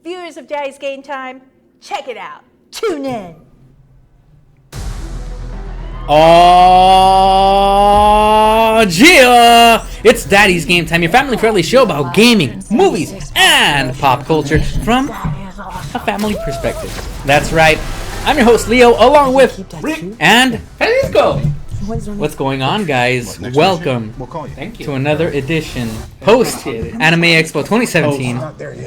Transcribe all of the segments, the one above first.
viewers of Daddy's Game Time, check it out. Tune in. Oh, yeah! It's Daddy's Game Time, your family-friendly show about gaming, movies, and pop culture from a family perspective. That's right. I'm your host, Leo, along with Rick and Francisco. What's going on, guys? Welcome Thank you. to another edition post Anime Expo 2017.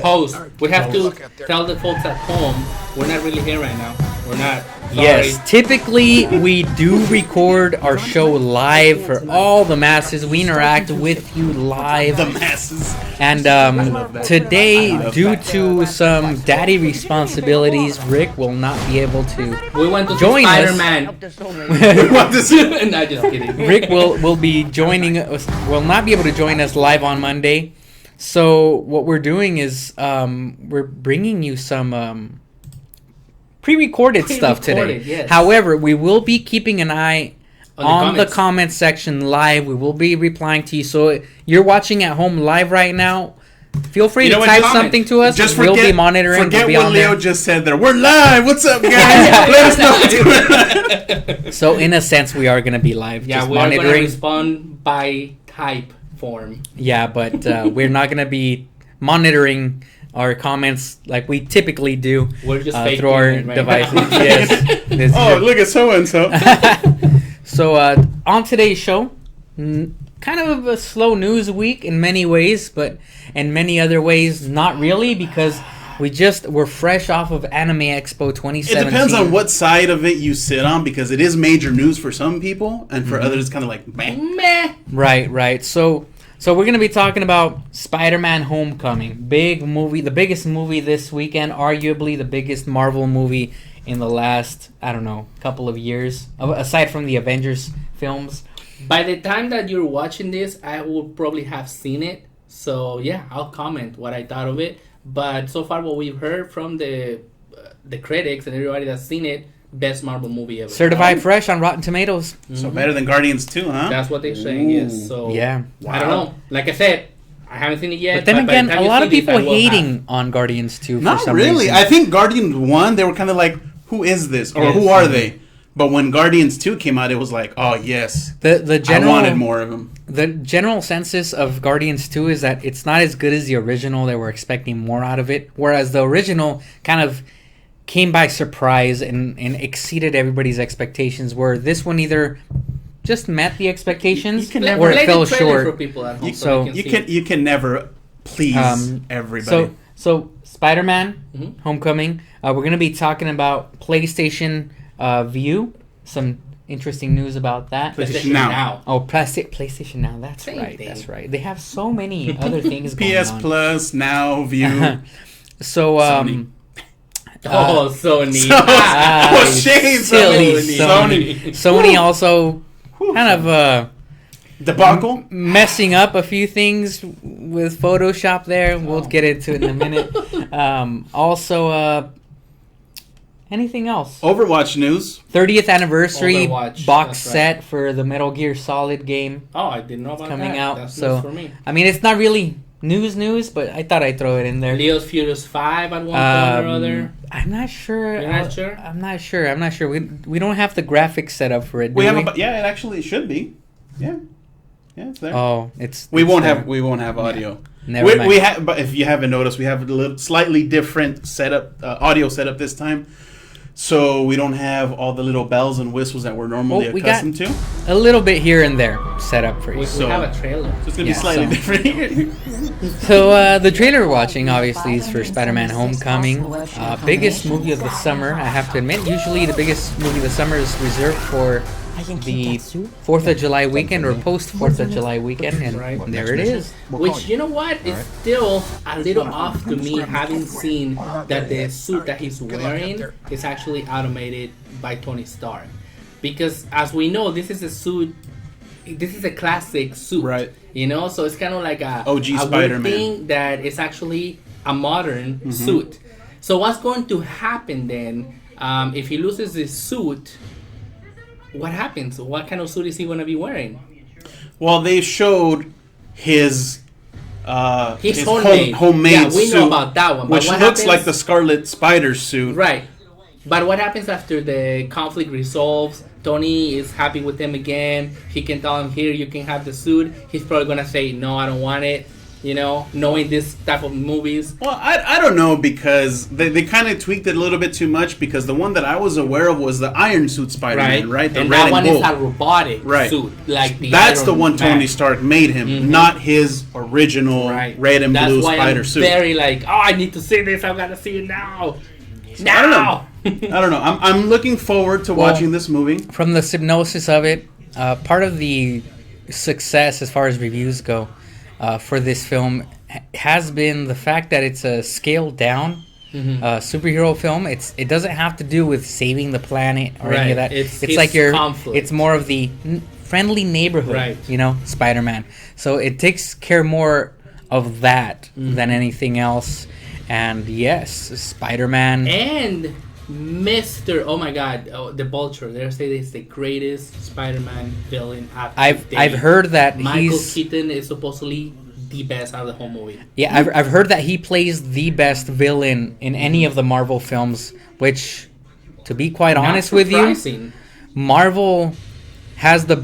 Host. We have to tell the folks at home we're not really here right now. We're not. Sorry. Yes, typically we do record our show live for all the masses. We interact with you live. The masses. And today, due to some daddy responsibilities, Rick will not be able to We went to join Spiderman. We want to see. No, just kidding. Rick will be joining us, will not be able to join us live on Monday. So what we're doing is we're bringing you some pre-recorded stuff today. Yes. However, we will be keeping an eye on the comments. comment section live. We will be replying to you. So you're watching at home live right now. Feel free to type something to us. Just we'll be monitoring. Forget we'll be what on Leo there. just said there. We're live. What's up, guys? Let us know. So in a sense, we are going to be live. Yeah, just we are going to monitoring. respond by type form. Yeah, but we're not going to be monitoring our comments like we typically do We're just fake through our doing it right devices. now. Yes. This Oh, is- look at so and so. So on today's show, kind of a slow news week in many ways, but in many other ways not really, because we're fresh off of Anime Expo 2017. It depends on what side of it you sit on, because it is major news for some people, and for others, it's kind of like meh. Meh. Right. So we're gonna be talking about Spider-Man Homecoming, big movie, the biggest movie this weekend, arguably the biggest Marvel movie in the last, I don't know, couple of years, aside from the Avengers films. By the time that you're watching this, I will probably have seen it. So yeah, I'll comment what I thought of it. But so far, what we've heard from the critics and everybody that's seen it, best Marvel movie ever. Certified fresh on Rotten Tomatoes. So better than Guardians 2, huh? That's what they're saying. Yes. So Yeah. I don't know. Like I said, I haven't seen it yet. But then by the again, time a you lot see of this, people I will hating have. on Guardians 2 for Not some really. reason. I think Guardians 1, they were kind of like, who is this? Or Yes. who are they? But when Guardians 2 came out, it was like, oh, yes. the general I wanted more of them. The general census of Guardians 2 is that it's not as good as the original. They were expecting more out of it, whereas the original kind of came by surprise and exceeded everybody's expectations, where this one either just met the expectations You can Play- never- or play it the fell trailer for short. people at home So- they You can never please everybody. So Spider-Man Mhm. Homecoming, we're going to be talking about PlayStation View, some interesting news about that. PlayStation Now. Oh, PlayStation Now. That's Same right. thing. That's right. They have so many other things going PS on. Plus, Now, View. So, Sony. Oh, Sony. Oh, shame, silly Sony. Sony also kind of Debacle. messing up a few things with Photoshop there. We'll get into it in a minute. Also, anything else? Overwatch news. 30th anniversary Overwatch, box that's right. set for the Metal Gear Solid game Oh, I didn't know about coming that. out. That's So, news for me. I mean, it's not really news, but I thought I'd throw it in there. Leo's Furious 5 at one point or other. I'm not sure. You're not sure? I'm not sure. We don't have the graphics set up for it. We do have yeah, it actually should be. Yeah, it's there. Oh, it's. we it's won't there. have audio. Never mind. We have, but if you haven't noticed, we have a little slightly different setup, audio setup this time. So we don't have all the little bells and whistles that we're normally we got accustomed to. a little bit here and there set up for you. We So- have a trailer. So it's gonna Yeah, be slightly so- different. So the trailer we're watching obviously is for Spider-Man Homecoming, biggest movie of the summer. I have to admit, usually the biggest movie of the summer is reserved for the 4th of July weekend or post 4th of July weekend, and Right. there it is. Which, you know what, is still a little off to me, having seen that the suit that he's wearing is actually automated by Tony Stark. Because, as we know, this is a classic suit. Right. You know, so it's kind of like a OG weird Spider-Man. thing that is actually a modern suit. So what's going to happen then if he loses his suit? What happens? What kind of suit is he going to be wearing? Well, they showed his His his homemade Yeah, we suit, know about that one. But which what looks happens, like the Scarlet Spider suit. right. But what happens after the conflict resolves? Tony is happy with him again. He can tell him, here, you can have the suit. He's probably going to say, no, I don't want it. You know, knowing this type of movies. Well, I don't know, because they kind of tweaked it a little bit too much, because the one that I was aware of was the Iron Suit Spider-Man, right? The and red that one gold. is a robotic suit. Like That's the Iron one Tony Man. Stark made him, not his original red and That's blue why spider I'm suit. very like, oh, I need to see this. I've got to see it now. I don't know. I don't know. I'm looking forward to watching this movie. From the synopsis of it, part of the success as far as reviews go for this film has been the fact that it's a scaled down superhero film. It doesn't have to do with saving the planet or any of that. It's like it's more of the friendly neighborhood, you know, Spider-Man. So it takes care more of that than anything else. And yes, Spider-Man and Mr. Oh my God, the Vulture. They say it's the greatest Spider-Man villain I've heard that Michael Keaton is supposedly the best out of the whole movie. Yeah, I've heard that he plays the best villain in any of the Marvel films, which, to be quite honest with you, Marvel has the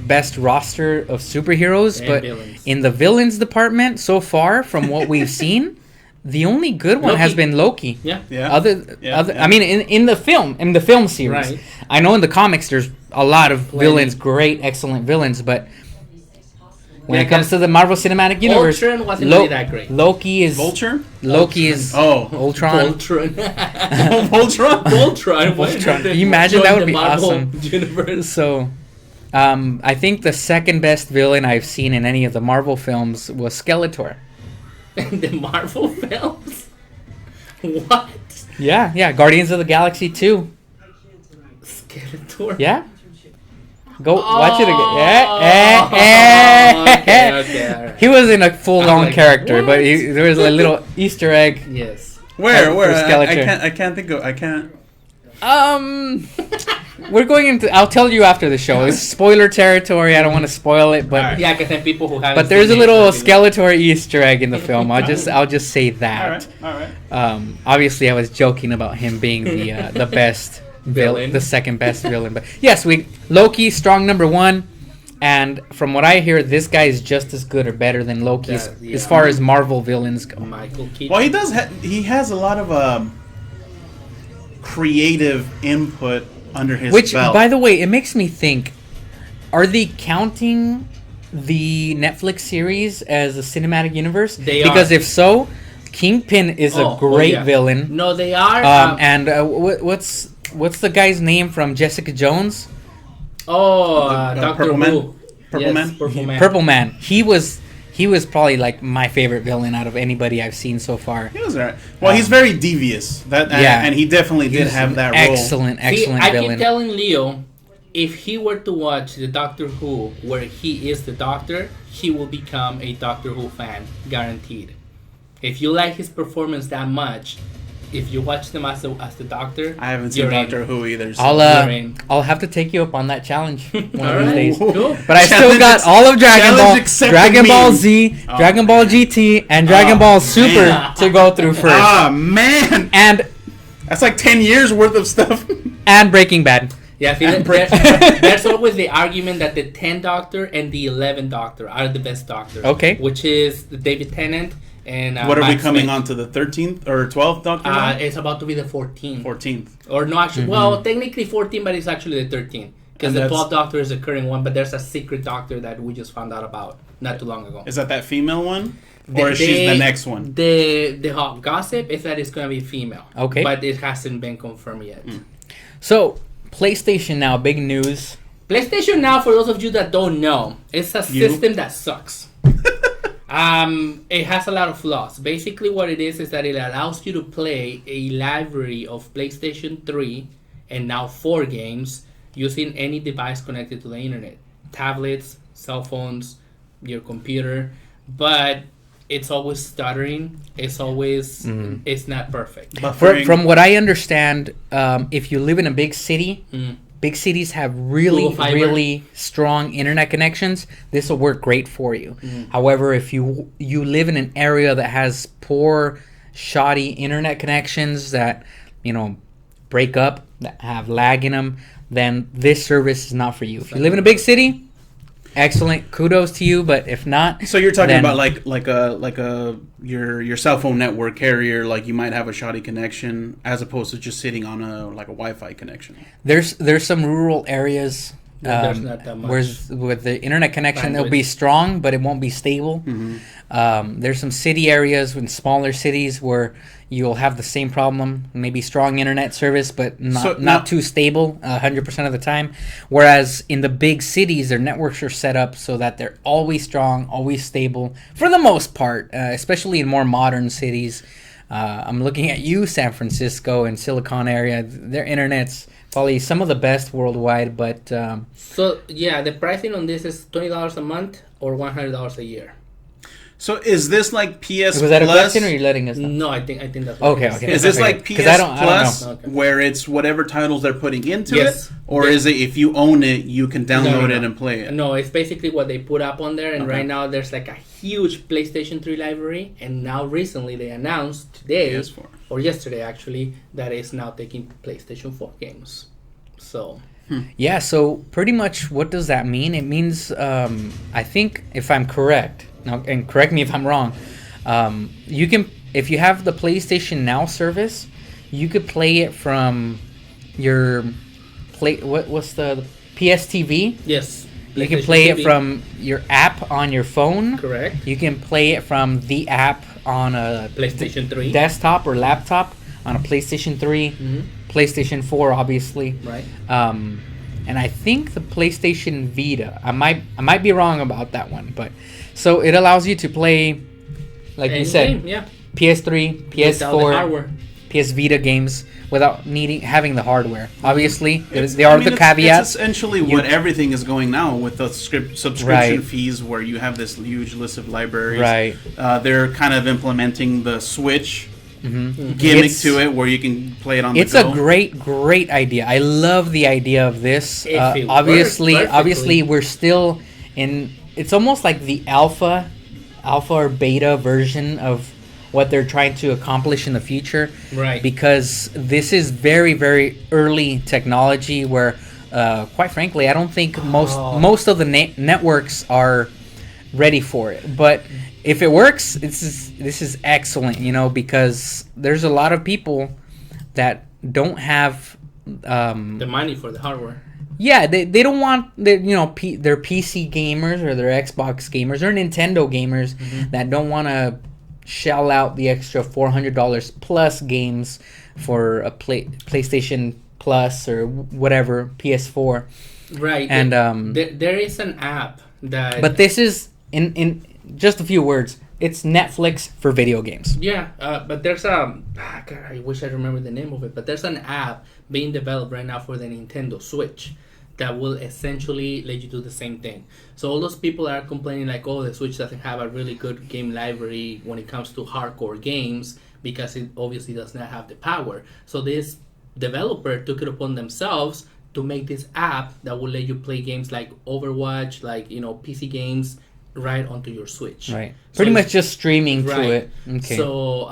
best roster of superheroes, and but villains. In the villains department so far, from what we've seen, the only good one has been Loki. Yeah. I mean, in the film series, I know in the comics there's a lot of villains, great, excellent villains, but when it comes to the Marvel Cinematic Universe, Ultron wasn't really that great. Loki is Vulture. Loki is Voltron. Ultron. Voltron. Can you imagine? That would be Marvel awesome. Universe. So, I think the second best villain I've seen in any of the Marvel films was Skeletor. The Marvel films? What? Yeah. Guardians of the Galaxy 2. Skeletor? Yeah. Go watch it again. Okay, all right. He was in a full-on like, character, what? but there was a little Easter egg. Yes. Where? Skeletor. I can't think of. I can't. We're going into. I'll tell you after the show. It's spoiler territory. I don't want to spoil it, but Yeah, because then people who haven't. but there's a seen little it, Skeletor Easter egg in the film. I'll just say that. All right. Obviously, I was joking about him being the best Villain. the second best villain. But yes, Loki, strong number one, and from what I hear, this guy is just as good or better than Loki as far as Marvel villains go. Michael Keaton. Well, he does. He has a lot of creative input under his Which, belt. by the way, it makes me think: are they counting the Netflix series as a cinematic universe? Because if so, Kingpin is a great villain. No, they are. And what's the guy's name from Jessica Jones? Doctor Purple Who. Man? Purple Man? Purple Man. Purple Man. He was probably like my favorite villain out of anybody I've seen so far. He was alright. Well, he's very devious. And he definitely did have that role. Excellent villain. I keep telling Leo, if he were to watch the Doctor Who, where he is the Doctor, he will become a Doctor Who fan, guaranteed. If you like his performance that much, if you watch them as the Doctor, I haven't seen Doctor Who either. So. I'll have to take you up on that challenge one of these days. Cool. But I still got all of Dragon Ball, Dragon Ball Z, Dragon Ball GT, and Dragon Ball Super to go through first. Ah, man! And that's like 10 years worth of stuff. And Breaking Bad. Yeah, there's always the argument that the 10th Doctor and the 11th Doctor are the best Doctor. Okay. Which is David Tennant and what are Matt we coming Smith. on to the 13th or 12th Doctor? It's about to be the 14th. 14th. Or no, actually, well, technically 14, but it's actually the 13th. Because the 12th Doctor is the current one, but there's a secret Doctor that we just found out about not too long ago. Is that female one? Or is she the next one? The hot gossip is that it's going to be female. Okay. But it hasn't been confirmed yet. So, PlayStation Now, big news. PlayStation Now, for those of you that don't know, it's a system that sucks. It has a lot of flaws. Basically, what it is that it allows you to play a library of PlayStation 3 and now 4 games using any device connected to the internet. Tablets, cell phones, your computer. But it's always stuttering. It's always, it's not perfect. From what I understand, if you live in a big city, big cities have really, Google Fiber. really strong internet connections, this will work great for you. However, if you live in an area that has poor, shoddy internet connections that, break up, that have lag in them, then this service is not for you. If you live in a big city, excellent, kudos to you. But if not, So you're talking then- about like your cell phone network carrier, like you might have a shoddy connection as opposed to just sitting on a Wi-Fi connection. there's some rural areas. There's not that much Whereas with the internet connection, it'll bandwidth. be strong, but it won't be stable. There's some city areas in smaller cities where you'll have the same problem, maybe strong internet service, but not So now- too stable 100% of the time. Whereas in the big cities, their networks are set up so that they're always strong, always stable for the most part, especially in more modern cities. I'm looking at you, San Francisco and Silicon area. Their internet's probably some of the best worldwide, but So yeah, the pricing on this is $20 a month or $100 a year. So is this like PS was that a Plus? question, or are you letting us know? No, I think that's what Okay, it is. okay. Is this Okay. like 'Cause PS I don't Plus, know. Okay. where it's whatever titles they're putting into Yes. it, or is it if you own it, you can download No. it and play it? No, it's basically what they put up on there, and Okay. right now there's like a huge PlayStation 3 library, and now recently they announced today, PS4. or yesterday actually, that it's now taking PlayStation 4 games. So, Yeah, so pretty much what does that mean? It means, I think, if I'm correct, now, and correct me if I'm wrong, you can, if you have the PlayStation Now service, you could play it from your what's the PSTV? yes. You can PlayStation play it TV, from your app on your phone. Correct. You can play it from the app on a PlayStation 3. desktop or laptop on a PlayStation 3, PlayStation 4, obviously. Right. And I think the PlayStation Vita. I might be wrong about that one, but so it allows you to play, like you Any said, game, yeah. PS3, Without the PS4, hardware. PS Vita games without having the hardware. Obviously, It's- there are I mean, the it's caveats. essentially what everything is going now with the subscription Right. fees, where you have this huge list of libraries. Right. They're kind of implementing the Switch gimmick It's- to it, where you can play it on It's the go. a great idea. I love the idea of this. If it Obviously, works perfectly. we're still in. It's almost like the alpha or beta version of what they're trying to accomplish in the future. Right. Because this is very, very early technology. Where, quite frankly, I don't think most of the networks are ready for it. But if it works, this is excellent, because there's a lot of people that don't have The money for the hardware. yeah, they don't want their their PC gamers or their Xbox gamers or Nintendo gamers that don't want to shell out the extra $400 plus games for a PlayStation Plus or whatever, PS4. Right. And there is an app that. but this is in just a few words, it's Netflix for video games. Yeah, but there's God, I wish I remember the name of it, but there's an app being developed right now for the Nintendo Switch that will essentially let you do the same thing. So all those people are complaining like, oh, the Switch doesn't have a really good game library when it comes to hardcore games because it obviously does not have the power. So this developer took it upon themselves to make this app that will let you play games like Overwatch, like PC games, right onto your Switch. Right. So Pretty it's- much just streaming Right. to it. Okay. So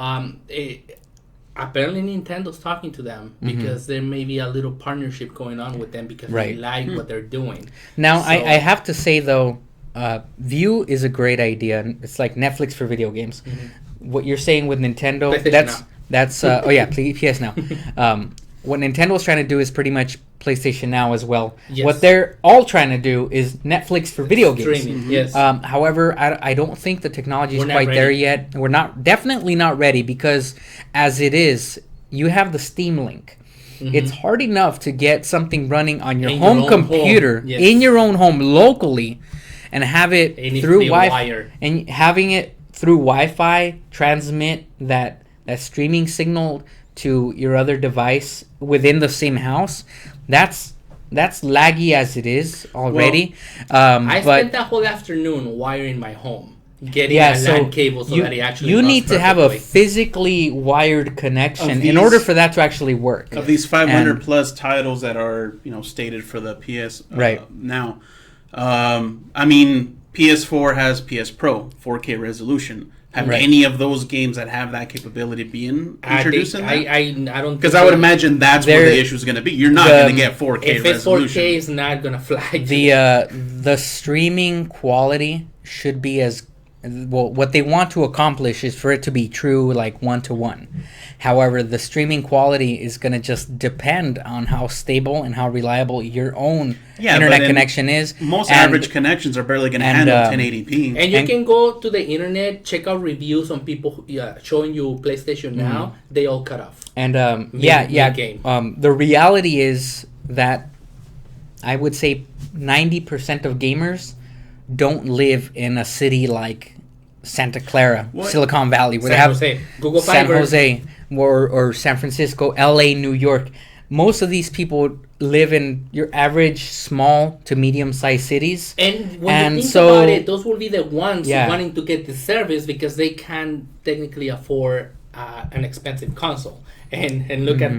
apparently Nintendo's talking to them because there may be a little partnership going on with them because Right. they like what they're doing. Now, So- I have to say, though, View is a great idea. It's like Netflix for video games. What you're saying with Nintendo, PlayStation that's oh yeah, PS Now. What Nintendo's trying to do is pretty much PlayStation Now as well. Yes. What they're all trying to do is Netflix for video games. Streaming, yes. However, I don't think the technology is We're not quite there ready. yet. We're definitely not ready because as it is, you have the Steam Link. It's hard enough to get something running on your In your home own computer home, yes. in your own home locally, and have it It needs to through be a Wi-Fi wire. and having it through Wi-Fi transmit that streaming signal to your other device within the same house. That's laggy as it is already. I but spent that whole afternoon wiring my home. getting a LAN cable so that it actually you runs need to have a perfectly. physically wired connection in these- order for that to actually work. Of these 500 And- plus titles that are stated for the PS Right. now, I mean PS4 has PS Pro 4K resolution. Have Right. any of those games that have that capability been introduced in that? I don't Because I would imagine that's where There- the issue is going to be. You're not the- going to get 4K if it's 4K, resolution. it's not gonna fly. The streaming quality should be as well. What they want to accomplish is for it to be true, like 1-to-1. However, the streaming quality is going to just depend on how stable and how reliable your own internet connection is. Most And- average connections are barely going to handle 1080p. And you can go to the internet, check out reviews on people showing you PlayStation Now. They all cut off. And mid-game. the reality is that I would say 90% of gamers don't live in a city like Santa Clara, What? Silicon Valley, where San they have Jose, Google San Fiber. Jose or San Francisco, LA, New York. Most of these people live in your average small to medium-sized cities. And when And you think so- about it, those will be the ones Yeah. wanting to get the service because they can technically afford an expensive console. And look at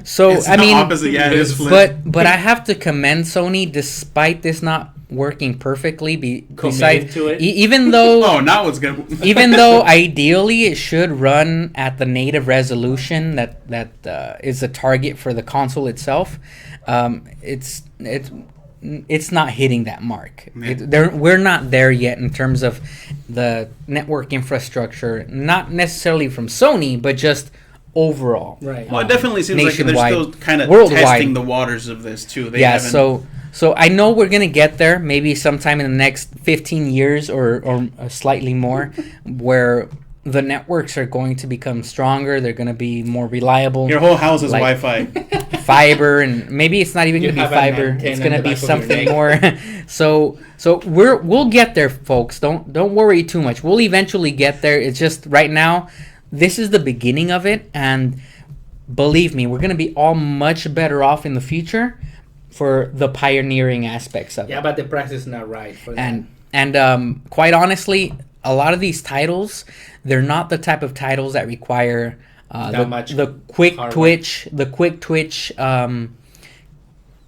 So It's I the mean, opposite. Yeah, it is flip. but I have to commend Sony despite this not working perfectly. Besides, to it. Even though Oh, now it's good. even though ideally it should run at the native resolution that is the target for the console itself, it's not hitting that mark. Yeah. We're not there yet in terms of the network infrastructure, not necessarily from Sony, but just overall. Right. Well, it definitely seems like they're nationwide, still kind of worldwide. testing the waters of this too. They Yeah, haven't- so I know we're gonna get there, maybe sometime in the next 15 years or slightly more, where the networks are going to become stronger. They're gonna be more reliable. your whole house is like- Wi-Fi. Fiber, and maybe it's not even You gonna be have an fiber. antenna It's in gonna the be back of your something neck. more. so we'll get there, folks. Don't worry too much. We'll eventually get there. It's just right now, this is the beginning of it, and believe me, we're gonna be all much better off in the future for the pioneering aspects of it. Yeah, but the price is not right for that. And quite honestly, a lot of these titles, they're not the type of titles that require That much the quick hardware. twitch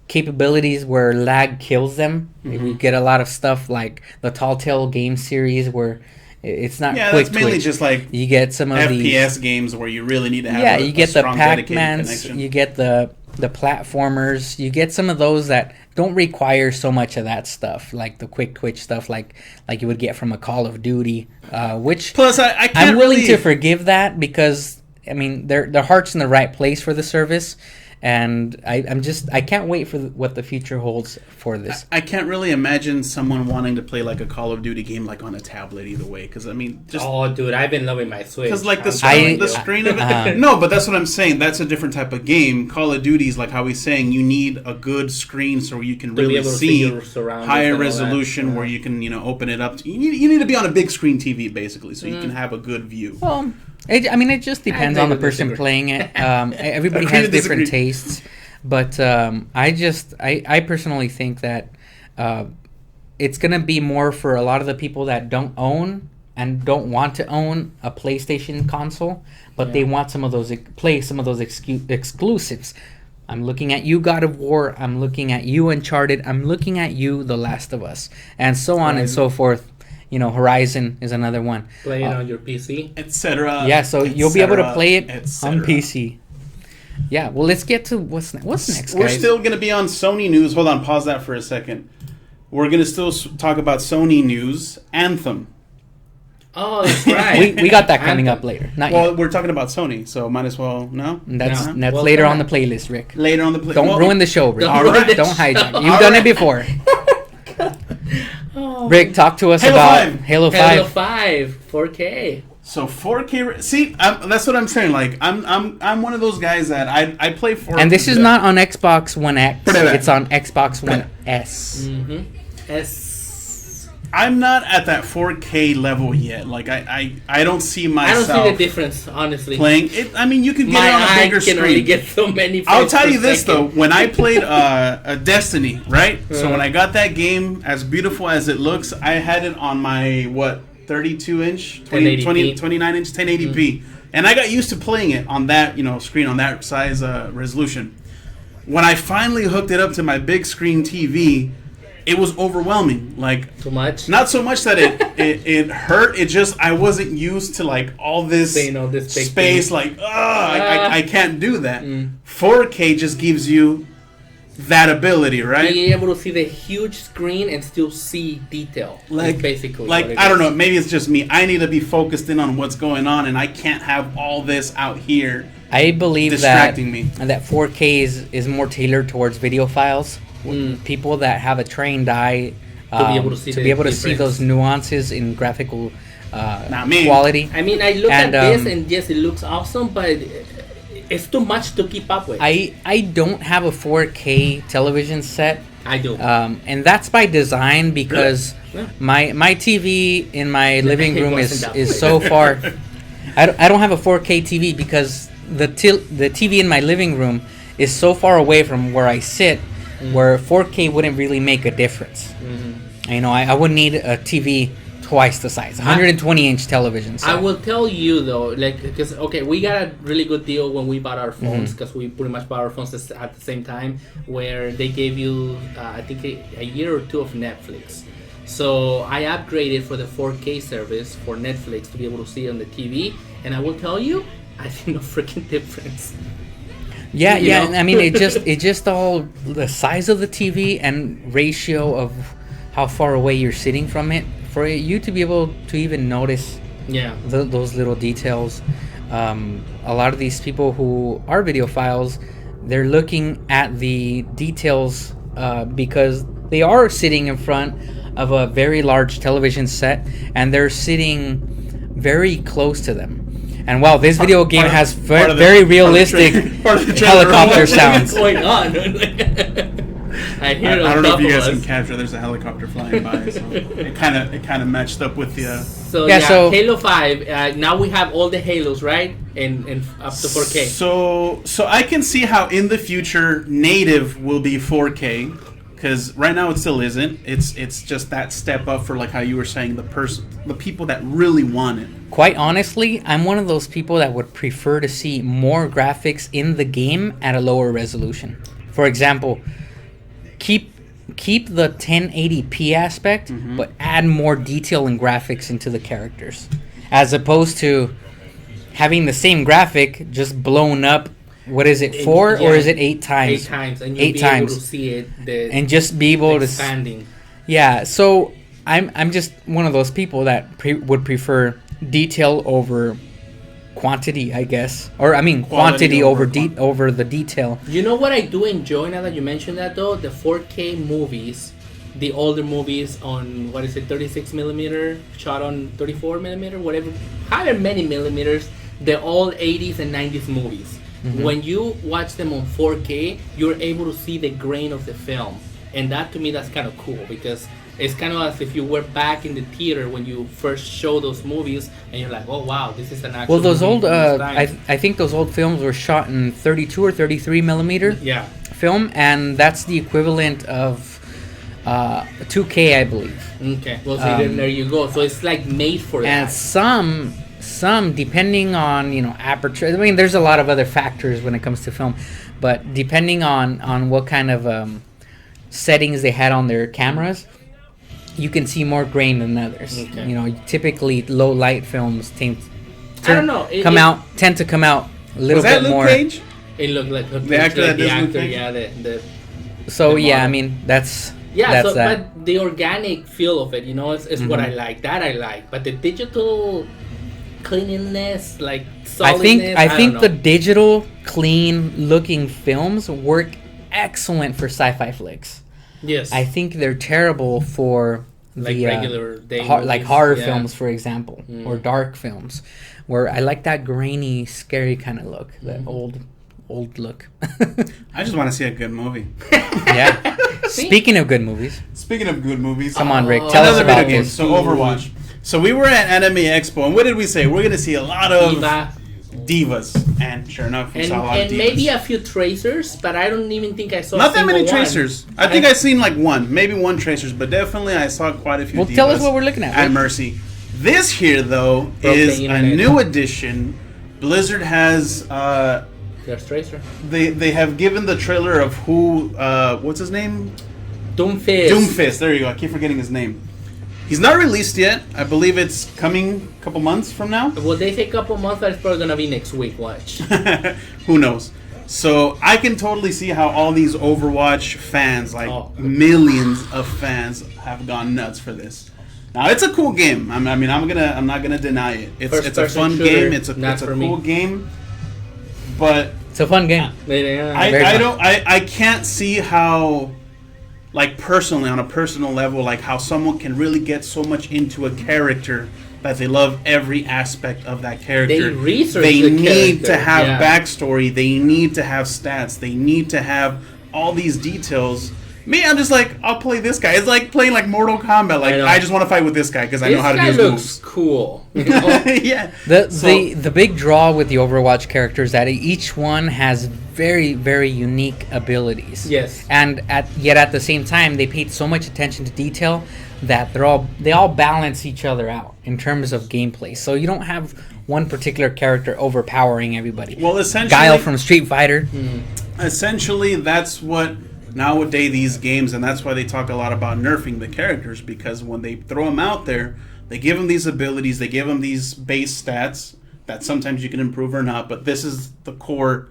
capabilities where lag kills them. Mm-hmm. We get a lot of stuff like the Tall Tale game series where it's not Yeah, quick that's mainly twitch. just like You get some of these FPS games where you really need to have yeah, a, you get a the strong dedicated Pac-Mans, connection. you get the platformers, you get some of those that don't require so much of that stuff, like the quick twitch stuff, like you would get from a Call of Duty, which Plus, I can't I'm willing really, to forgive that because I mean their heart's in the right place for the service, and I can't wait for what the future holds for this. I can't really imagine someone wanting to play like a Call of Duty game like on a tablet either way. Because I mean, just Oh, dude, I've been loving my Switch. because like the I'm screen, telling you. the screen of it. No, but that's what I'm saying. That's a different type of game. Call of Duty is like how he's saying you need a good screen so you can be really able to see see your surroundings higher and all that. resolution, where you can open it up. You need to be on a big screen TV basically, so you can have a good view. Well, it just depends I on the would person disagree. playing it. Everybody Agree has to different disagree. tastes, but I personally think that it's gonna be more for a lot of the people that don't own and don't want to own a PlayStation console, but they want some of those exclusives. I'm looking at you, God of War. I'm looking at you, Uncharted. I'm looking at you, The Last of Us, and so on and so forth. Horizon is another one. Play it on your PC. Etc. Yeah, so you'll be able to play it et on cetera. PC. Yeah, well, let's get to what's next, We're guys. still going to be on Sony news. Hold on, pause that for a second. We're going to still talk about Sony news. Anthem. Oh, that's right. we got that coming up later. Not Well, yet. we're talking about Sony, so might as well. No, That's no. Well, later come on the on. playlist, Rick. later on the play. Don't ruin the show, Rick. Don't ruin the Don't show. hijack. You've All done right. it before. Rick, talk to us Halo about 5. Halo 5. Halo 5, 4K. So 4K. See, that's what I'm saying. Like, I'm one of those guys that I play 4K. And this is not on Xbox One X. Put it It's on Xbox One S. Mm-hmm. I'm not at that 4K level yet. Like, I don't see I don't myself see the difference, honestly. playing it. I mean, you could get My it on a eye bigger can only screen. get so many I'll frames tell per you this second. though, when I played a Destiny, right? So when I got that game, as beautiful as it looks, I had it on my 32 inch, 1080p. 29 inch, 1080p. And I got used to playing it on that, screen on that size resolution. When I finally hooked it up to my big screen TV, it was overwhelming. Like, too much. Not so much that it hurt. It just I wasn't used to like all this, this big space. thing. Like, I can't do that. 4K just gives you that ability, right? Being able to see the huge screen and still see detail. Like, basically, like I don't know. Maybe it's just me. I need to be focused in on what's going on, and I can't have all this out here. I believe distracting me. That 4K is more tailored towards video files. People that have a trained eye to be able to see those nuances in graphical Not me. quality. I mean, I look at this and yes, it looks awesome, but it's too much to keep up with. I don't have a 4K television set. I do. And that's by design because my TV in my living room is so far. I don't have a 4K TV because the TV in my living room is so far away from where I sit, where 4K wouldn't really make a difference. I would need a TV twice the size, 120-inch television. So. I will tell you though, because we got a really good deal when we bought our phones, because we pretty much bought our phones at the same time, where they gave you I think a year or two of Netflix. So I upgraded for the 4K service for Netflix to be able to see it on the TV, and I will tell you, I see no freaking difference. Yeah. I mean, it just all the size of the TV and ratio of how far away you're sitting from it for you to be able to even notice those little details. A lot of these people who are videophiles, they're looking at the details because they are sitting in front of a very large television set and they're sitting very close to them. And wow, this video game has very realistic helicopter sounds. What's going on? I don't know if you guys can capture. There's a helicopter flying by, so it kind of matched up with the. So Halo 5. Now we have all the Halos, right? And up to 4K. So I can see how in the future native will be 4K. Because right now it still isn't. It's just that step up for like how you were saying the people that really want it. Quite honestly, I'm one of those people that would prefer to see more graphics in the game at a lower resolution. For example, keep the 1080p aspect, but add more detail and graphics into the characters, as opposed to having the same graphic just blown up. What is it, 4 or is it 8 times? 8 times, and you'll be able to see it. And just be able expanding. Yeah, so I'm just one of those people that would prefer detail over quantity, I guess, or I mean quantity over the detail. You know what I do enjoy now that you mentioned that though? The 4K movies, the older movies on 36 millimeter, shot on 34 millimeter, whatever, however many millimeters. The old 80s and 90s movies. When you watch them on 4K, you're able to see the grain of the film, and that to me that's kind of cool because it's kind of as if you were back in the theater when you first show those movies, and you're like, oh wow, this is an actual. Well, those old, I think those old films were shot in 32 or 33 millimeter film, and that's the equivalent of 2K, I believe. Okay, well, so there you go. So it's like made for that. And some depending on aperture. I mean, there's a lot of other factors when it comes to film, but depending on what kind of settings they had on their cameras, you can see more grain than others. Typically low light films tend to come out a little bit more. Was that Luke Cage? It looked like the actor that does Luke Cage. I mean that's. But the organic feel of it, is what I like. That I like, but the digital cleanliness, like solidness, I think the digital clean looking films work excellent for sci-fi flicks. Yes, I think they're terrible for like regular day like horror films, for example, or dark films, where I like that grainy, scary kind of look, that old look. I just want to see a good movie. Yeah. Speaking of good movies, come on, Rick, tell us about this. So Overwatch. So we were at Anime Expo, and what did we say? We're gonna see a lot of divas, and sure enough, we saw a lot of divas. And maybe a few tracers, but I don't even think I saw. Not that many tracers. I think I seen like one, maybe one tracers, but definitely I saw quite a few. Well, divas tell us what we're looking at. At Mercy, This here, though, Broke the is a internet. new edition. Blizzard has There's Tracer. they have given the trailer of who what's his name? Doomfist. Doomfist. There you go. I keep forgetting his name. He's not released yet. I believe it's coming a couple months from now. Well, they say a couple months, but it's probably gonna be next week. Watch. Who knows? So I can totally see how all these Overwatch fans, like millions of fans, have gone nuts for this. Now it's a cool game. I'm not gonna deny it. It's a fun game. It's a cool game. But It's a fun game. I can't see how, like, personally, on a personal level, like how someone can really get so much into a character that they love every aspect of that character. They research They the need character, to have yeah. backstory. They need to have stats. They need to have all these details. Me, I'm just like, I'll play this guy. It's like playing like Mortal Kombat. Like, I just want to fight with this guy because I know how to do his looks moves. cool. You know? Yeah. The big draw with the Overwatch characters is that each one has very, very unique abilities. Yes. And yet at the same time, they paid so much attention to detail that they all balance each other out in terms of gameplay. So you don't have one particular character overpowering everybody. Well, essentially, Guile from Street Fighter. Essentially, that's what nowadays these games, and that's why they talk a lot about nerfing the characters, because when they throw them out there, they give them these abilities, they give them these base stats that sometimes you can improve or not, but this is the core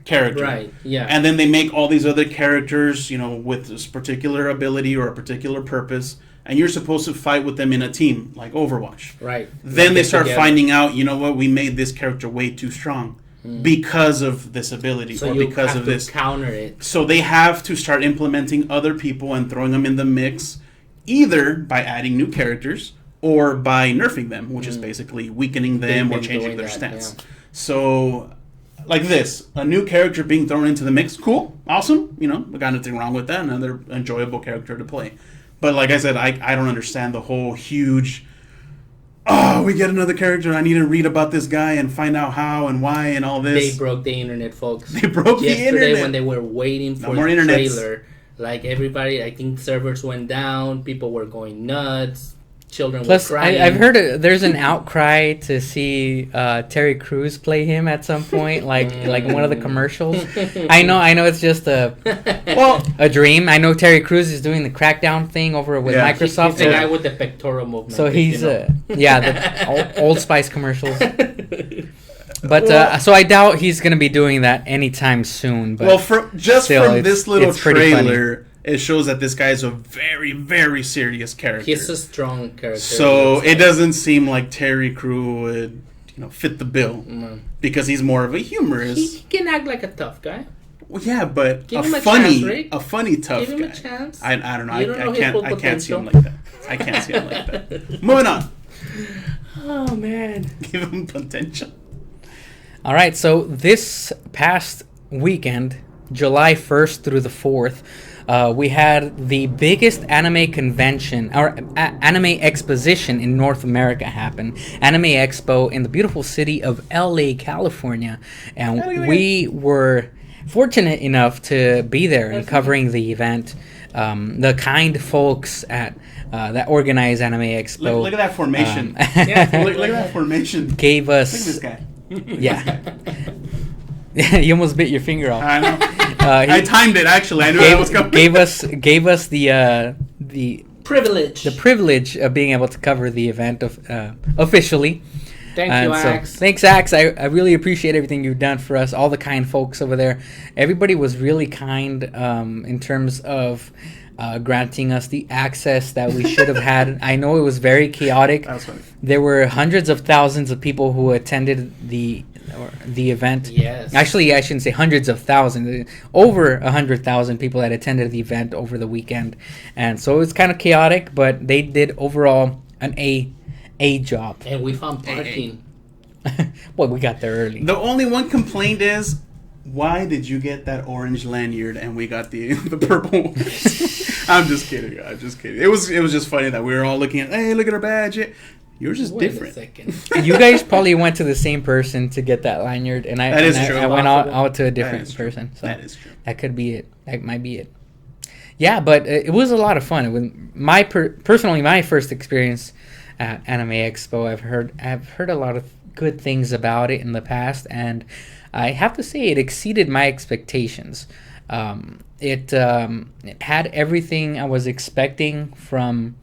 character. Right, yeah. And then they make all these other characters, you know, with this particular ability or a particular purpose, and you're supposed to fight with them in a team, like Overwatch. Right. Then they start together. finding out, you know what, we made this character way too strong because of this ability So or you because have of to this. counter it. So they have to start implementing other people and throwing them in the mix, either by adding new characters or by nerfing them, which is basically weakening them or been changing doing their that, stats. yeah. So, like this, a new character being thrown into the mix, cool, awesome, you know, I got nothing wrong with that, another enjoyable character to play. But like I said, I don't understand the whole huge, oh, we get another character, I need to read about this guy and find out how and why and all this. They broke the internet, folks. They broke the Yesterday internet. when they were waiting for more the internets. trailer, like everybody, I think servers went down, people were going nuts, children Plus, were crying. I've heard there's an outcry to see Terry Crews play him at some point, like in one of the commercials. I know it's just a dream. I know Terry Crews is doing the Crackdown thing over with Yeah. Microsoft. He's the guy with the pectoral movement. So he's you know. the Old Spice commercials. But so I doubt he's gonna be doing that anytime soon. But Well, from this little it's pretty funny. trailer, it shows that this guy is a very, very serious character. He's a strong character. So it doesn't seem like Terry Crew would, fit the bill because he's more of a humorous. He can act like a tough guy. Well, yeah, but Give him a chance, Rick. a funny tough Give him guy. a chance. I don't know. You don't know his full I can't see him like potential. that. I can't see him like that. Moving on. Oh man. Give him potential. all right, so this past weekend, July 1st through the 4th, we had the biggest anime convention or anime exposition in North America happen. Anime Expo in the beautiful city of LA, California, and we were fortunate enough to be there and covering the event. The kind folks at that organize Anime Expo Look at that formation. Yeah. Look at that formation. gave Look at us this guy. yeah. You almost bit your finger off. I know. He I timed it actually. I knew that was coming. gave us the Privilege. of being able to cover the event officially. Thank And you, so, Axe. thanks, Axe. I really appreciate everything you've done for us. All the kind folks over there. Everybody was really kind in terms of granting us the access that we should have had. I know it was very chaotic. That was funny. There were hundreds of thousands of people who attended the event. Yes. Actually, I shouldn't say hundreds of thousands. Over 100,000 people that attended the event over the weekend, and so it was kind of chaotic. But they did overall an A job. And we found parking. Well, we got there early. The only one complaint is, why did you get that orange lanyard and we got the purple one? I'm just kidding. It was just funny that we were all looking at, hey, look at our badge. Yours is Wait different. a second. You guys probably went to the same person to get that lanyard, and That is true. I went out to a That different is true. person. So That is true. that could be it. That might be it. Yeah, but it was a lot of fun. It was personally my first experience at Anime Expo. I've heard a lot of good things about it in the past, and I have to say it exceeded my expectations. It had everything I was expecting from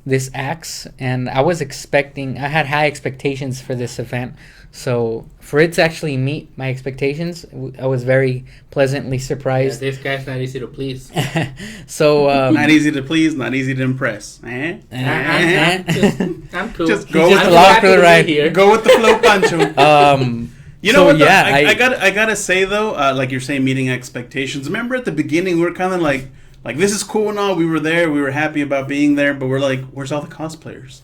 this axe, and I had high expectations for this event. So for it to actually meet my expectations, I was very pleasantly surprised. Yeah, this guy's not easy to please. So not easy to please, not easy to impress. I'm cool. Just go Just with the along for the ride. Here. Go with the flow, Pancho. You know So, what? Though? yeah, I gotta say though, like you're saying, meeting expectations. Remember at the beginning, we were kind of like this is cool and all. We were there, we were happy about being there, but we're like, where's all the cosplayers?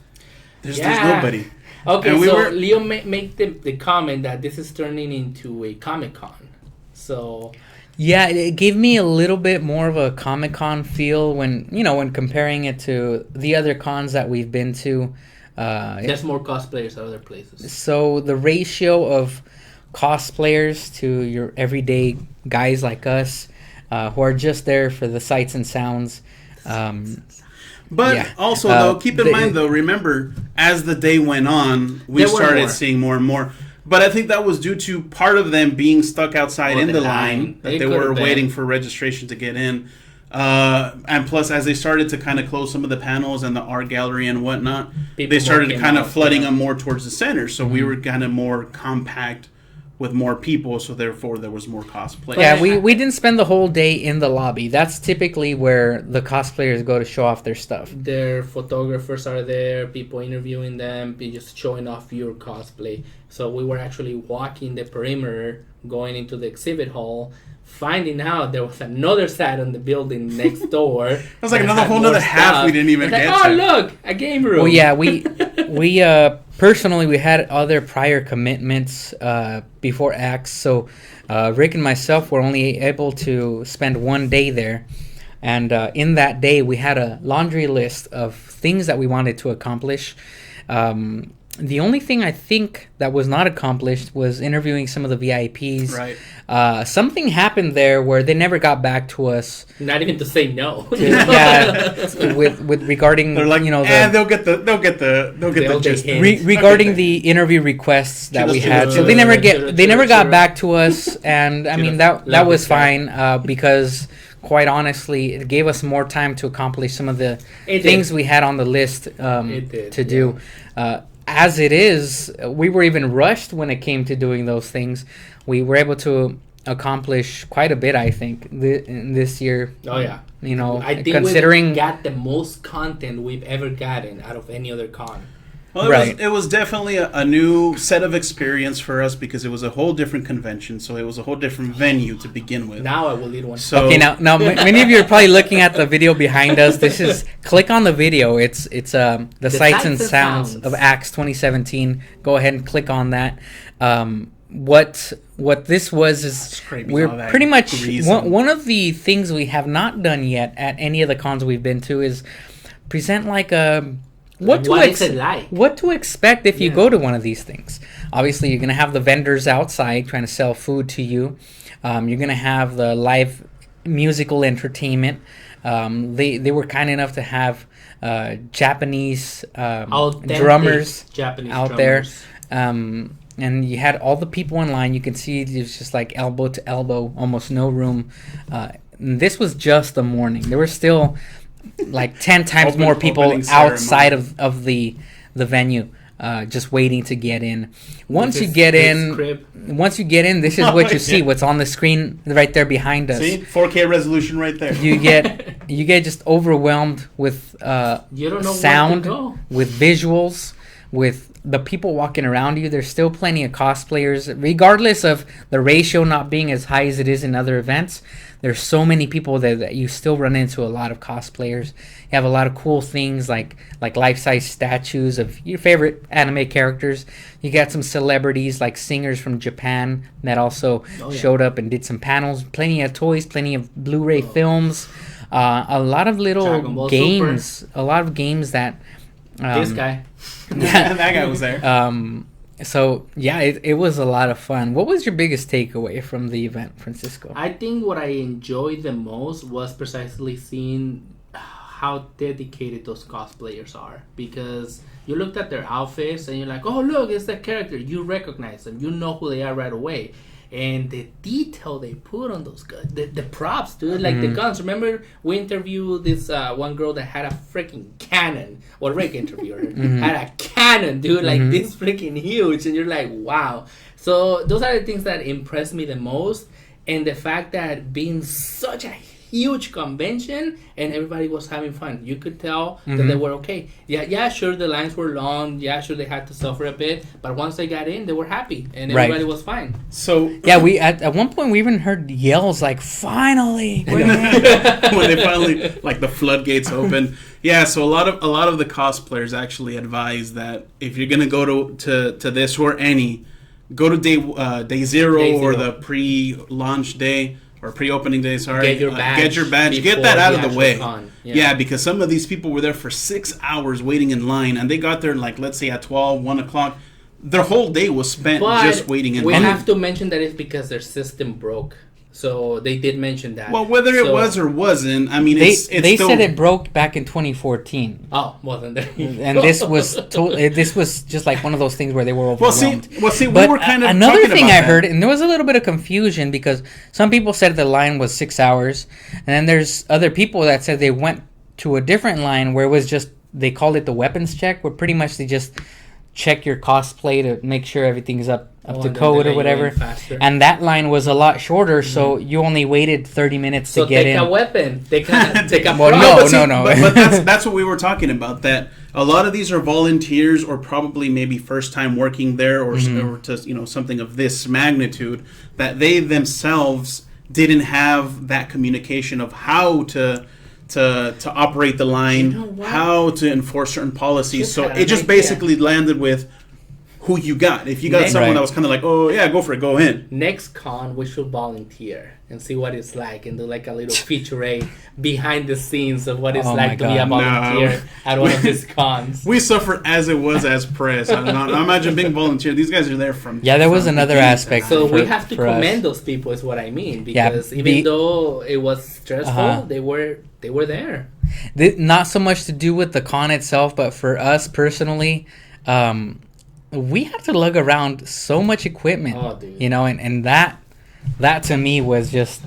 There's nobody. Okay, and so Leo make the comment that this is turning into a Comic-Con. So yeah, it gave me a little bit more of a Comic-Con feel when comparing it to the other cons that we've been to. There's more cosplayers at other places. So the ratio of cosplayers to your everyday guys like us who are just there for the sights and sounds. But also, though, keep in mind, though, remember, as the day went on, we started seeing more and more. But I think that was due to part of them being stuck outside in the line, that they were waiting for registration to get in. And plus, as they started to kind of close some of the panels and the art gallery and whatnot, they started kind of flooding them more towards the center. So we were kind of more compact with more people, so therefore there was more cosplay. Yeah, we didn't spend the whole day in the lobby. That's typically where the cosplayers go to show off their stuff. Their photographers are there, people interviewing them, just showing off your cosplay. So we were actually walking the perimeter, going into the exhibit hall, finding out there was another side on the building next door. It was like another whole other half we didn't even get to. Oh, look, a game room. Well, yeah, we personally, we had other prior commitments before Axe, so Rick and myself were only able to spend one day there. And in that day, we had a laundry list of things that we wanted to accomplish. The only thing I think that was not accomplished was interviewing some of the VIPs. Right. Something happened there where they never got back to us. Not even to say no. With regarding they're like, and they'll get the gist. Regarding the interview requests that we had, so they never got back to us, and I mean that was fine because quite honestly, it gave us more time to accomplish some of the things we had on the list to do. As it is, we were even rushed when it came to doing those things. We were able to accomplish quite a bit, I think, this year. Oh, yeah. I think considering we got the most content we've ever gotten out of any other con. Well, it was definitely a new set of experience for us because it was a whole different convention, so it was a whole different venue to begin with. Now I will lead one. So, okay, now many of you are probably looking at the video behind us. Click on the video. It's the Sights and Sounds of Axe 2017. Go ahead and click on that. What this was is we're pretty much one of the things we have not done yet at any of the cons we've been to is present like a what to expect if you go to one of these things. Obviously, you're going to have the vendors outside trying to sell food to you. You're going to have the live musical entertainment. They were kind enough to have Japanese drummers out there. And you had all the people in line. You can see it was just like elbow to elbow, almost no room. This was just the morning. There were still like 10 times more people outside of the venue just waiting to get in. Once you get in, this is what you see. What's on the screen right there behind us. See, 4K resolution right there. You get just overwhelmed with sound, with visuals, with the people walking around you. There's still plenty of cosplayers, regardless of the ratio not being as high as it is in other events. There's so many people that you still run into a lot of cosplayers. You have a lot of cool things like life-size statues of your favorite anime characters. You got some celebrities like singers from Japan that also showed up and did some panels. Plenty of toys, plenty of Blu-ray films, a lot of little games, Super. A lot of games that this guy. That guy was there. So yeah, it was a lot of fun. What was your biggest takeaway from the event, Francisco? I think what I enjoyed the most was precisely seeing how dedicated those cosplayers are, because you looked at their outfits and you're like, oh look, it's that character. You recognize them, you know who they are right away. And the detail they put on those guns, the props, dude, like the guns. Remember, we interviewed this one girl that had a freaking cannon. Well, Rick interviewed her. Had a cannon, dude, like this freaking huge. And you're like, wow. So those are the things that impressed me the most. And the fact that being such a huge convention and everybody was having fun. You could tell that they were okay. Yeah, sure, the lines were long. Yeah, sure, they had to suffer a bit. But once they got in, they were happy. And everybody was fine. So yeah, we at one point we even heard yells like, finally! when they finally, like, the floodgates open. Yeah, so a lot of the cosplayers actually advise that if you're going to go to this or any, go to day zero or the pre-launch day. Or pre-opening day, sorry. Get your badge. Get that out of the way. Yeah, because some of these people were there for 6 hours waiting in line, and they got there, like, let's say at 12, 1 o'clock. Their whole day was spent just waiting in line. We have to mention that it's because their system broke. So they did mention that. Well, whether it was or wasn't, I mean, they still... said it broke back in 2014. Oh, well then there you and go. this was just like one of those things where they were overwhelmed. Well, see, but we were kind of another thing I that. heard, and there was a little bit of confusion because some people said the line was 6 hours, and then there's other people that said they went to a different line where it was just, they called it the weapons check, where pretty much they just check your cosplay to make sure everything's up to code or whatever. And that line was a lot shorter, so you only waited 30 minutes to get in. So take a weapon. Take a well, no. But that's what we were talking about, that a lot of these are volunteers or probably maybe first time working there or to, something of this magnitude, that they themselves didn't have that communication of how to operate the line, how to enforce certain policies. So it just basically landed with who you got. If you got someone that was kind of like, oh yeah, go for it, go in. Next con, we should volunteer and see what it's like and do like a little featurette behind the scenes of what it's like to be a volunteer at one of these cons. We suffered as it was as press. I imagine being volunteer. These guys are there from... Yeah, there was another aspect. So we have to commend those people is what I mean. Because even though it was stressful, they were there. Not so much to do with the con itself, but for us personally, we had to lug around so much equipment, and that to me was just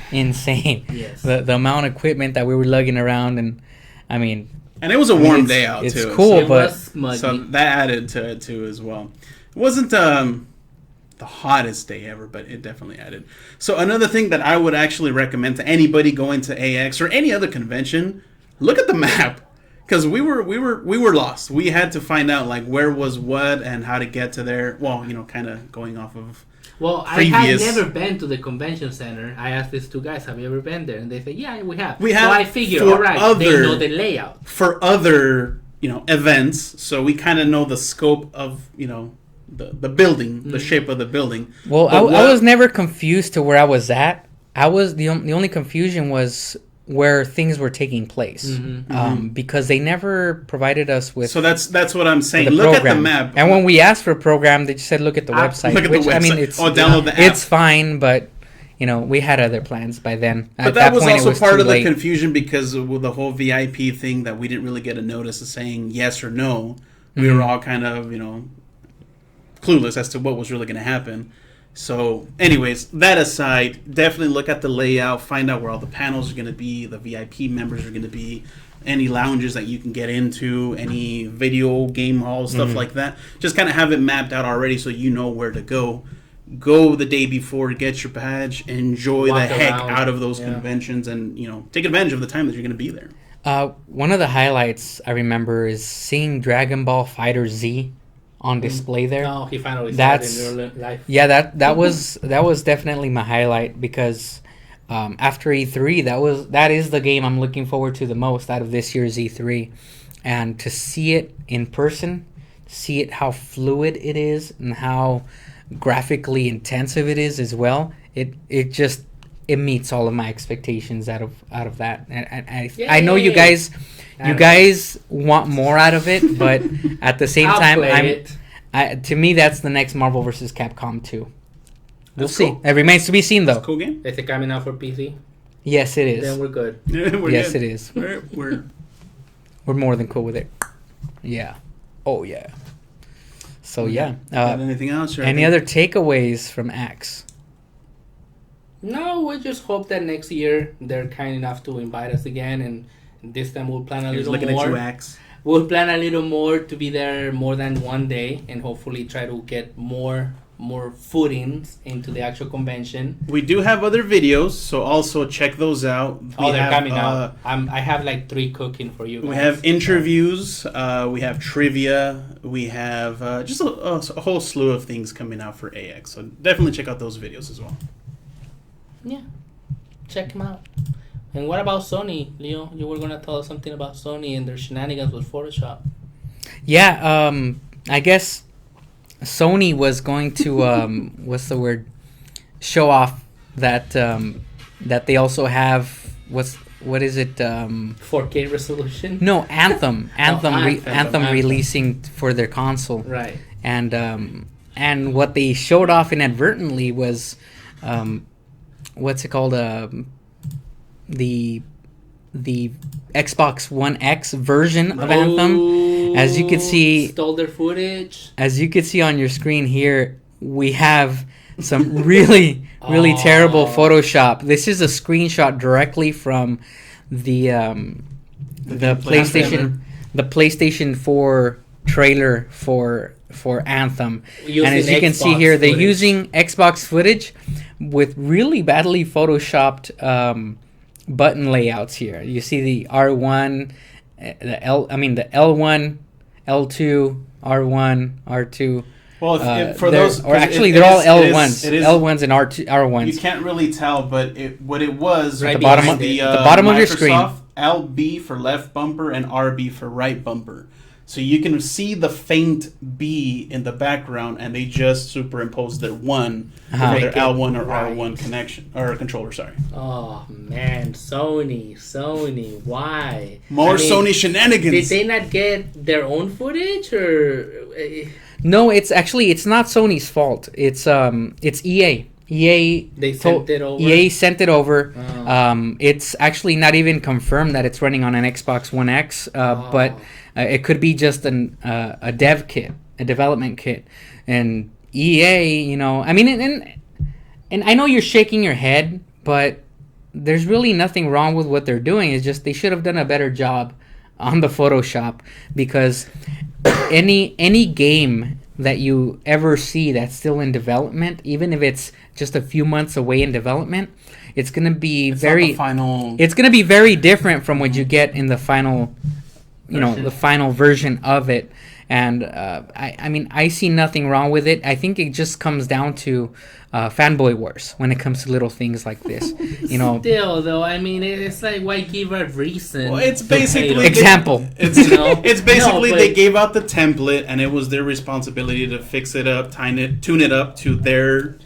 insane. Yes. The amount of equipment that we were lugging around, and I mean, and it was a warm day out it's too. It's cool, but so that added to it too as well. It wasn't the hottest day ever, but it definitely added. So another thing that I would actually recommend to anybody going to AX or any other convention, look at the map. Because we were lost. We had to find out like where was what and how to get to there. Well, kind of going off of. Well, previous. I had never been to the convention center. I asked these two guys, "Have you ever been there?" And they said, "Yeah, we have." So I figured, all right, they know the layout for other events. So we kind of know the scope of the building, the shape of the building. Well, I was never confused to where I was at. I was the only confusion was where things were taking place, because they never provided us with. So that's what I'm saying. Look at the map. And when we asked for a program, they just said, "Look at the website." Look at the website. I mean, download the app. It's fine, but we had other plans by then. But that was also part of the confusion because of the whole VIP thing that we didn't really get a notice of saying yes or no. We were all kind of clueless as to what was really going to happen. So, anyways, that aside, definitely look at the layout, find out where all the panels are going to be, the VIP members are going to be, any lounges that you can get into, any video game halls, stuff like that. Just kind of have it mapped out already so you know where to go. Go the day before, get your badge, enjoy the heck out of those conventions, and take advantage of the time that you're going to be there. One of the highlights I remember is seeing Dragon Ball Fighter Z on display there. Oh, he finally saw it in real life. Yeah, that was definitely my highlight because after E3, that is the game I'm looking forward to the most out of this year's E3, and to see it in person, see it how fluid it is and how graphically intensive it is as well. It meets all of my expectations out of that, and I know you guys. You guys want more out of it, but at the same time, to me, that's the next Marvel vs. Capcom 2. We'll see. Cool. It remains to be seen, though. Cool game. Is it coming out for PC? Yes, it then is. we're good. We're Yes, good. it is. We're We're more than cool with it. Yeah. Oh yeah. So yeah. got anything else? Or Any other takeaways from Axe? No, we just hope that next year they're kind enough to invite us again, and this time we'll plan a Here's little looking more. at you, Axe. We'll plan a little more to be there more than one day, and hopefully try to get more footings into the actual convention. We do have other videos, so also check those out. Oh, they're have, coming out. I have like 3 cooking for you guys. We have interviews, we have trivia, we have just a whole slew of things coming out for AX. So definitely check out those videos as well. Yeah, check them out. And what about Sony, Leo? You were gonna tell us something about Sony and their shenanigans with Photoshop. Yeah. I guess Sony was going to what's the word? Show off that that they also have what is it? 4K resolution. No, Anthem. Anthem Anthem. releasing for their console. Right. And what they showed off inadvertently was what's it called? The Xbox One X version of Anthem. As you can see, Stole their footage. as you can see on your screen here, we have some really terrible Photoshop. This is a screenshot directly from the PlayStation 4 trailer for Anthem. Using And as you can see Xbox here, they're footage. using Xbox footage with really badly photoshopped button layouts here. You see the R1, the L1, L2, R1, R2. Well, for they're- those, or actually, it they're all is- L1s, it is- L1s and R1s. You can't really tell, but what it was Right the bottom behind of, it. the bottom of your screen. Microsoft LB for left bumper and RB for right bumper. So you can see the faint B in the background, and they just superimposed their one for their Make it L1 or right. R1 connection or controller. Sorry, Oh man, Sony, why? more I mean, Sony shenanigans. Did they not get their own footage, or No, it's not Sony's fault. It's EA. They sent it over? EA sent it over. Oh. It's actually not even confirmed that it's running on an Xbox One X, but it could be just a dev kit, a development kit. And EA, you know, I mean, and I know you're shaking your head, but there's really nothing wrong with what they're doing. It's just they should have done a better job on the Photoshop, because any game that you ever see that's still in development, even if it's just a few months away in development, it's gonna be It's not the final. it's gonna be very different from what you get in the final, the final version of it. And I mean, I see nothing wrong with it. I think it just comes down to fanboy wars when it comes to little things like this. Still, though, I mean, it's like, why give a reason? Well, it's to hate basically them? Example. It's No. it's basically No, but- they gave out the template, and it was their responsibility to fix it up, tune it up to their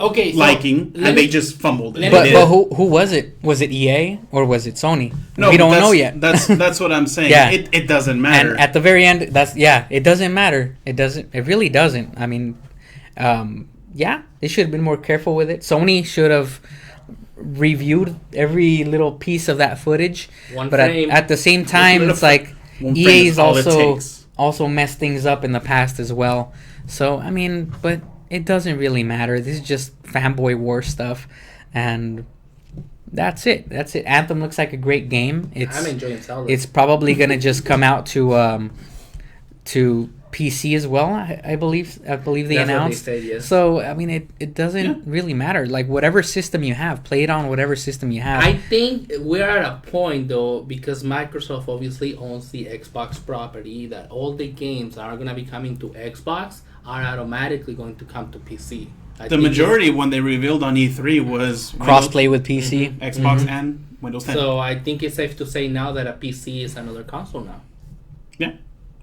Okay, so liking, let and me- they just fumbled it. But They but did. who was it? Was it EA or was it Sony? No, we don't that's- know yet. That's what I'm saying. Yeah. It doesn't matter. And at the very end, it doesn't matter. It really doesn't. I mean, they should have been more careful with it. Sony should have reviewed every little piece of that footage. One But frame. at the same time, little it's like one frame EA's is all it also takes. messed things up in the past as well. So I mean, but it doesn't really matter. This is just fanboy war stuff, and that's it. Anthem looks like a great game. I'm enjoying Zelda. It's probably gonna just come out to PC as well. I believe they That's what they announced. said, yes. So I mean, it doesn't really matter. Like whatever system you have, play it on whatever system you have. I think we're at a point, though, because Microsoft obviously owns the Xbox property, that all the games that are going to be coming to Xbox are automatically going to come to PC. I The think majority, when they revealed on E3, was Crossplay with PC. Xbox and Windows 10. So I think it's safe to say now that a PC is another console now. Yeah.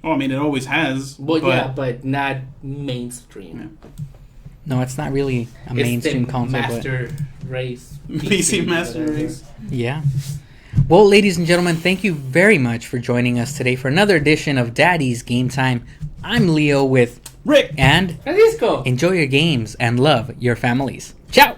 Oh, I mean, it always has. But not mainstream. No, it's not really a mainstream the console. Master Race. PC Master whatever. Race. Yeah. Well, ladies and gentlemen, thank you very much for joining us today for another edition of Daddy's Game Time. I'm Leo with Rick! and Francisco! enjoy your games and love your families. Ciao!